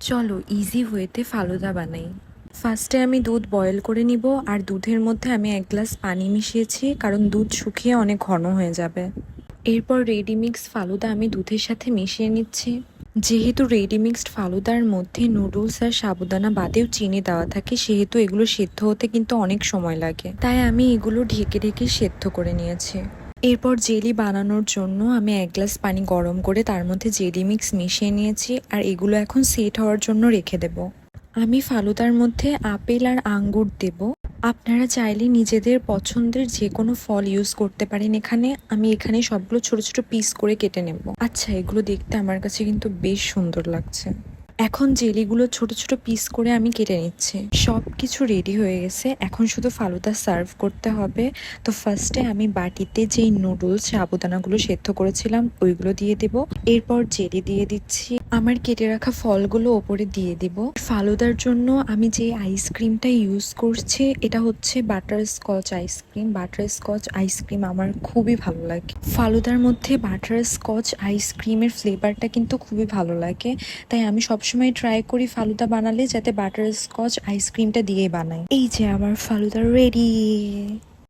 চলো ইজি ওয়েতে ফালুদা বানাই। ফার্স্টে আমি দুধ বয়েল করে নিব, আর দুধের মধ্যে আমি 1 গ্লাস পানি মিশিয়েছি, কারণ দুধ শুকিয়ে অনেক ঘন হয়ে যাবে। এরপর রেডি মিক্স ফালুদা আমি দুধের সাথে মিশিয়ে নিচ্ছি। যেহেতু রেডি মিক্সড ফালুদার মধ্যে নুডলস আর সাবুদানা বাদেও চিনি দেওয়া থাকে, সেহেতু এগুলো সেদ্ধ হতে কিন্তু অনেক সময় লাগে, তাই আমি এগুলো ঢেকে ঢেকে সেদ্ধ করে নিয়েছি। এরপর জেলি বানানোর জন্য আমি 1 গ্লাস পানি গরম করে তার মধ্যে জেলি মিক্স মিশিয়ে নিয়েছি, আর এগুলো এখন সেট হওয়ার জন্য রেখে দেব। আমি ফালুদার মধ্যে আপেল আর আঙ্গুর দেব। আপনারা চাইলে নিজেদের পছন্দের যে কোনো ফল ইউজ করতে পারেন এখানে। আমি এখানে সবগুলো ছোট ছোট পিস করে কেটে নেব। আচ্ছা, এগুলো দেখতে আমার কাছে কিন্তু বেশ সুন্দর লাগছে। এখন জেলিগুলো ছোট ছোট পিস করে আমি কেটে নিচ্ছি। সব কিছু রেডি হয়ে গেছে, এখন শুধু ফালুদা সার্ভ করতে হবে। তো ফার্স্টে আমি বাটিতে যেই নুডলস সাবুদানাগুলো সেদ্ধ করেছিলাম ওইগুলো দিয়ে দেব। এরপর জেলি দিয়ে দিচ্ছি, আমার কেটে রাখা ফলগুলো ওপরে দিয়ে দিব। ফালুদার জন্য আমি যে আইসক্রিমটা ইউজ করছি এটা হচ্ছে butter Scotch ice cream. Butter Scotch ice cream আমার খুবই ভালো লাগে। ফালুদার মধ্যে বাটার স্কচ আইসক্রিমের ফ্লেভারটা কিন্তু খুবই ভালো লাগে, তাই আমি সবসময় ট্রাই করি ফালুদা বানালে যাতে বাটার স্কচ আইসক্রিমটা দিয়ে বানাই। এই যে আমার ফালুদা রেডি।